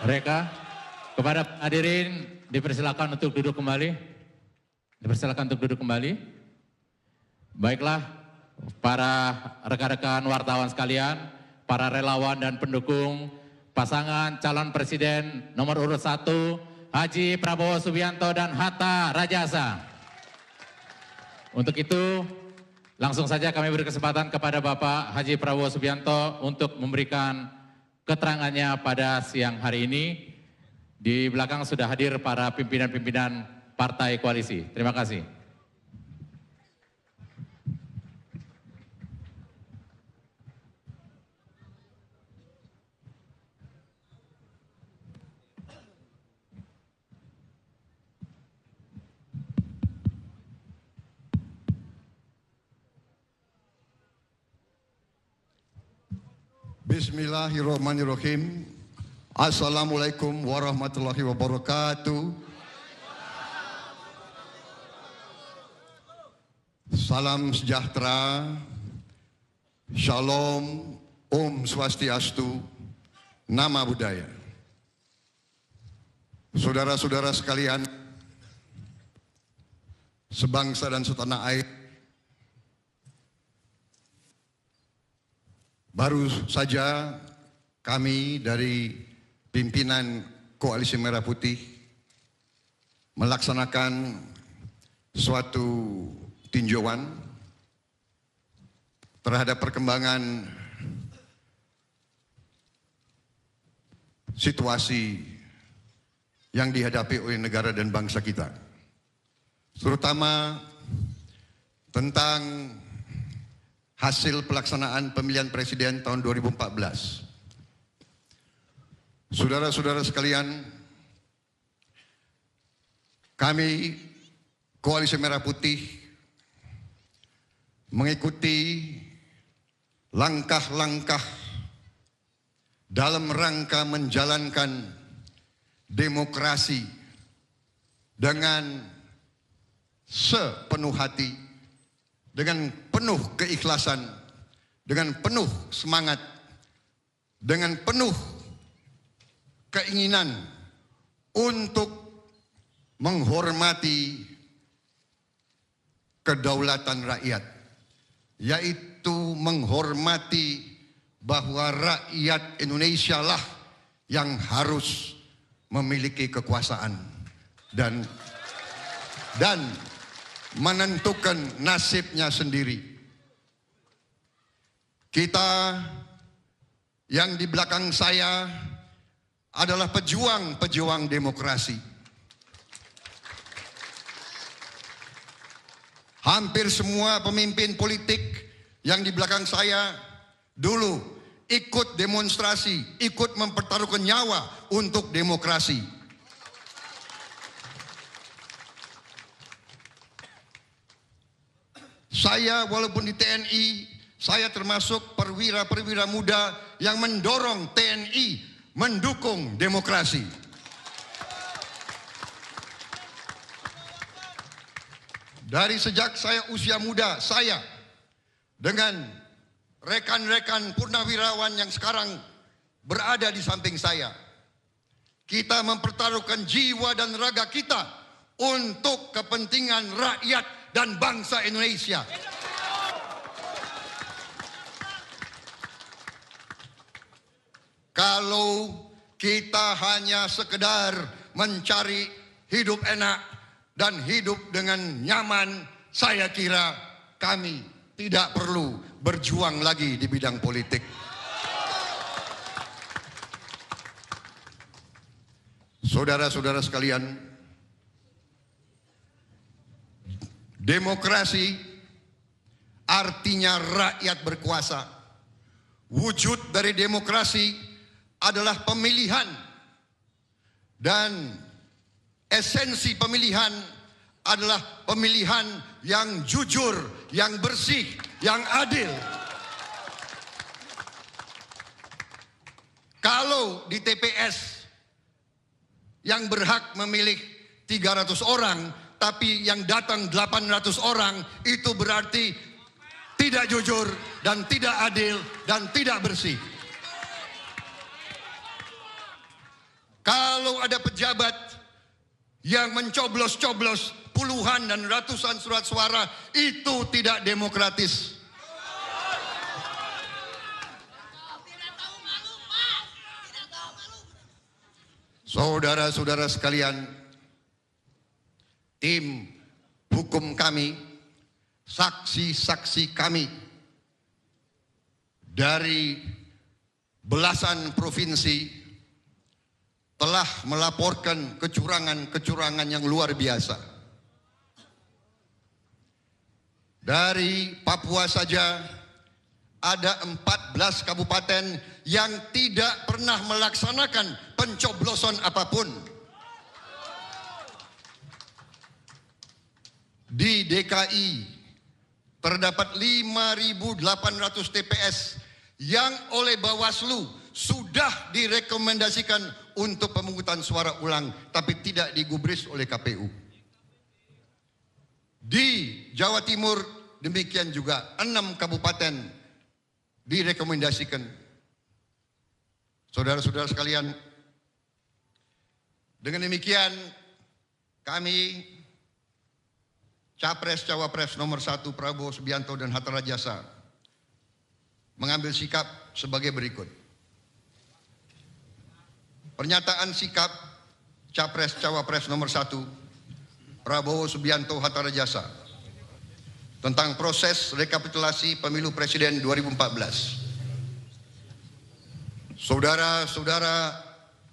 Mereka, kepada hadirin dipersilakan untuk duduk kembali. Dipersilakan untuk duduk kembali. Baiklah, para rekan-rekan wartawan sekalian, para relawan dan pendukung pasangan calon presiden nomor urut 1, Haji Prabowo Subianto dan Hatta Rajasa. Untuk itu, langsung saja kami beri kesempatan kepada Bapak Haji Prabowo Subianto untuk memberikan keterangannya pada siang hari ini. Di belakang sudah hadir para pimpinan-pimpinan partai koalisi. Terima kasih. Bismillahirrahmanirrahim. Assalamualaikum warahmatullahi wabarakatuh. Salam sejahtera, Shalom, Om Swastiastu, Nama Budaya. Saudara-saudara sekalian, sebangsa dan setanah air, baru saja kami dari pimpinan Koalisi Merah Putih melaksanakan suatu tinjauan terhadap perkembangan situasi yang dihadapi oleh negara dan bangsa kita, terutama tentang hasil pelaksanaan pemilihan presiden tahun 2014. Saudara-saudara sekalian, kami Koalisi Merah Putih mengikuti langkah-langkah dalam rangka menjalankan demokrasi dengan sepenuh hati, dengan penuh keikhlasan, dengan penuh semangat, dengan penuh keinginan untuk menghormati kedaulatan rakyat, yaitu menghormati bahwa rakyat Indonesia lah yang harus memiliki kekuasaan dan menentukan nasibnya sendiri. Kita yang di belakang saya adalah pejuang-pejuang demokrasi. Hampir semua pemimpin politik yang di belakang saya dulu ikut demonstrasi, ikut mempertaruhkan nyawa untuk demokrasi. Saya walaupun di TNI, saya termasuk perwira-perwira muda yang mendorong TNI mendukung demokrasi. Dari sejak saya usia muda, saya dengan rekan-rekan purnawirawan yang sekarang berada di samping saya, kita mempertaruhkan jiwa dan raga kita untuk kepentingan rakyat dan bangsa Indonesia. Kalau kita hanya sekedar mencari hidup enak dan hidup dengan nyaman, saya kira kami tidak perlu berjuang lagi di bidang politik. Saudara-saudara sekalian, demokrasi artinya rakyat berkuasa. Wujud dari demokrasi adalah pemilihan, dan esensi pemilihan adalah pemilihan yang jujur, yang bersih, yang adil. Kalau di TPS yang berhak memilih 300 orang, tapi yang datang 800 orang, itu berarti tidak jujur dan tidak adil dan tidak bersih. kalau ada pejabat yang mencoblos-coblos puluhan dan ratusan surat suara, itu tidak demokratis. Saudara-saudara sekalian, tim hukum kami, saksi-saksi kami dari belasan provinsi telah melaporkan kecurangan-kecurangan yang luar biasa. Dari Papua saja ada 14 kabupaten yang tidak pernah melaksanakan pencoblosan apapun. Di DKI terdapat 5.800 TPS yang oleh Bawaslu sudah direkomendasikan untuk pemungutan suara ulang, tapi tidak digubris oleh KPU. Di Jawa Timur demikian juga 6 kabupaten direkomendasikan. Saudara-saudara sekalian, dengan demikian kami Capres Cawapres nomor 1 Prabowo Subianto dan Hatta Rajasa mengambil sikap sebagai berikut. Pernyataan sikap Capres Cawapres nomor 1 Prabowo Subianto Hatta Rajasa tentang proses rekapitulasi pemilu presiden 2014. Saudara-saudara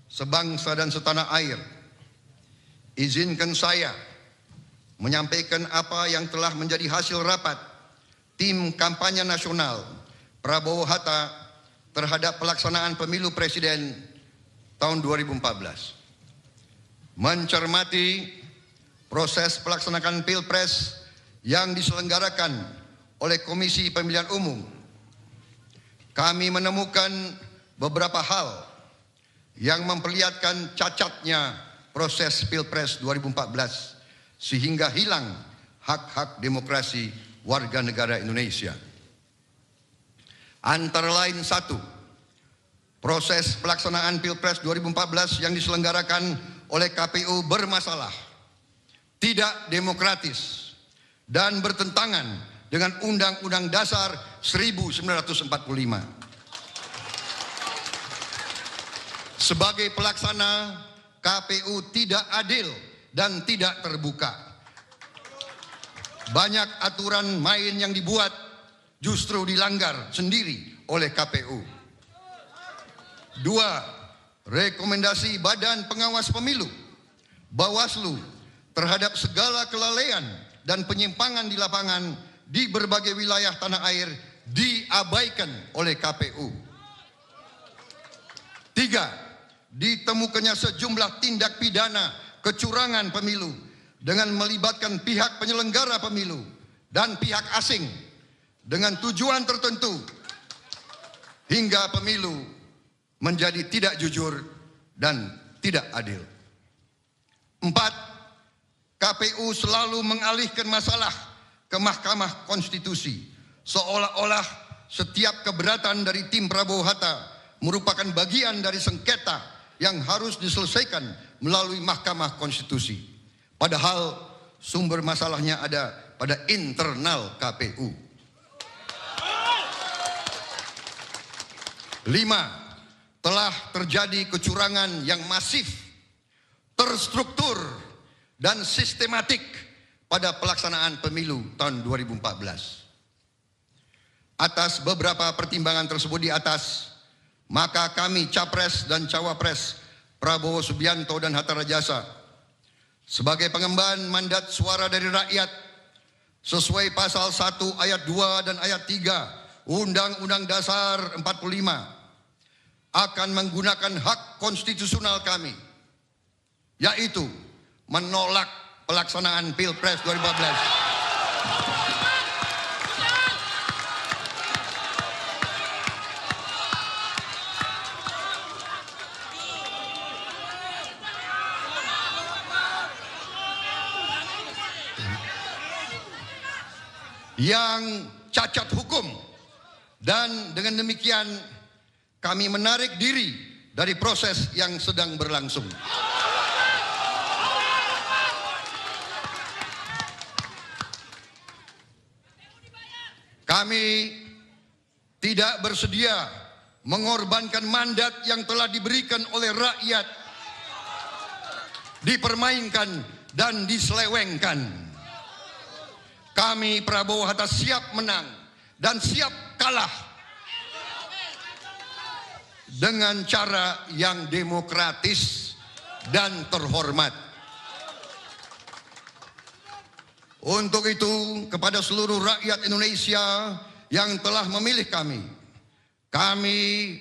sebangsa dan setanah air, izinkan saya menyampaikan apa yang telah menjadi hasil rapat tim kampanye nasional Prabowo Hatta terhadap pelaksanaan pemilu presiden tahun 2014. Mencermati proses pelaksanaan Pilpres yang diselenggarakan oleh Komisi Pemilihan Umum, kami menemukan beberapa hal yang memperlihatkan cacatnya proses Pilpres 2014 sehingga hilang hak-hak demokrasi warga negara Indonesia. Antara lain, 1, proses pelaksanaan Pilpres 2014 yang diselenggarakan oleh KPU bermasalah, tidak demokratis, dan bertentangan dengan Undang-Undang Dasar 1945. Sebagai pelaksana, KPU tidak adil dan tidak terbuka. Banyak aturan main yang dibuat justru dilanggar sendiri oleh KPU. 2, rekomendasi Badan Pengawas Pemilu, Bawaslu, terhadap segala kelalaian dan penyimpangan di lapangan di berbagai wilayah tanah air diabaikan oleh KPU. 3, ditemukannya sejumlah tindak pidana kecurangan pemilu dengan melibatkan pihak penyelenggara pemilu dan pihak asing dengan tujuan tertentu hingga pemilu menjadi tidak jujur dan tidak adil. 4, KPU selalu mengalihkan masalah ke Mahkamah Konstitusi, seolah-olah setiap keberatan dari tim Prabowo Hatta merupakan bagian dari sengketa yang harus diselesaikan melalui Mahkamah Konstitusi. Padahal sumber masalahnya ada pada internal KPU. 5, telah terjadi kecurangan yang masif, terstruktur, dan sistematik pada pelaksanaan pemilu tahun 2014. Atas beberapa pertimbangan tersebut di atas, maka kami Capres dan Cawapres Prabowo Subianto dan Hatta Rajasa sebagai pengemban mandat suara dari rakyat sesuai pasal 1 ayat 2 dan ayat 3 Undang-Undang Dasar 45 akan menggunakan hak konstitusional kami, yaitu menolak pelaksanaan Pilpres 2014. Yang cacat hukum, dan dengan demikian kami menarik diri dari proses yang sedang berlangsung. Kami tidak bersedia mengorbankan mandat yang telah diberikan oleh rakyat, dipermainkan dan diselewengkan. Kami Prabowo Hatta siap menang dan siap kalah dengan cara yang demokratis dan terhormat. Untuk itu, kepada seluruh rakyat Indonesia yang telah memilih kami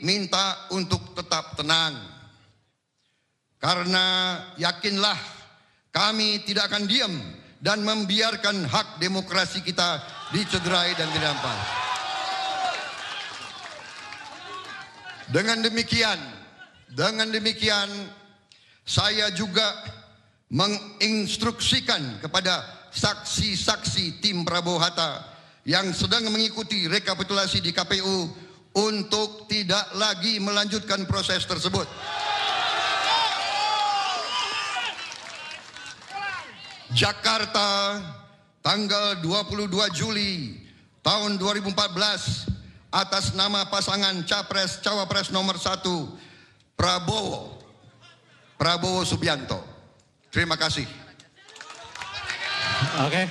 minta untuk tetap tenang. Karena yakinlah, kami tidak akan diam dan membiarkan hak demokrasi kita dicederai dan dirampas. Dengan demikian, saya juga menginstruksikan kepada saksi-saksi tim Prabowo Hatta yang sedang mengikuti rekapitulasi di KPU untuk tidak lagi melanjutkan proses tersebut. Jakarta, tanggal 22 Juli tahun 2014, atas nama pasangan Capres-Cawapres nomor 1 Prabowo Subianto. Terima kasih. Oke.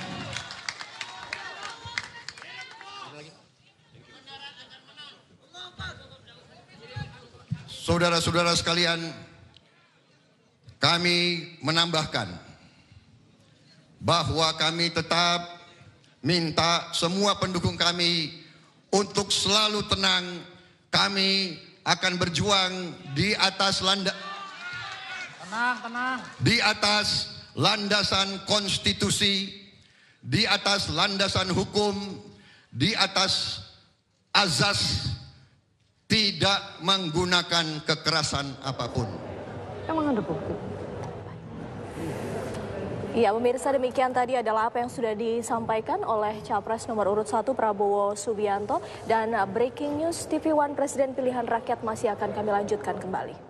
Saudara-saudara sekalian, kami menambahkan bahwa kami tetap minta semua pendukung kami untuk selalu tenang. Kami akan berjuang di atas landasan konstitusi, di atas landasan hukum, di atas azas tidak menggunakan kekerasan apapun. Ya, pemirsa, demikian tadi adalah apa yang sudah disampaikan oleh Capres nomor urut 1 Prabowo Subianto. Dan breaking news TV One, Presiden Pilihan Rakyat masih akan kami lanjutkan kembali.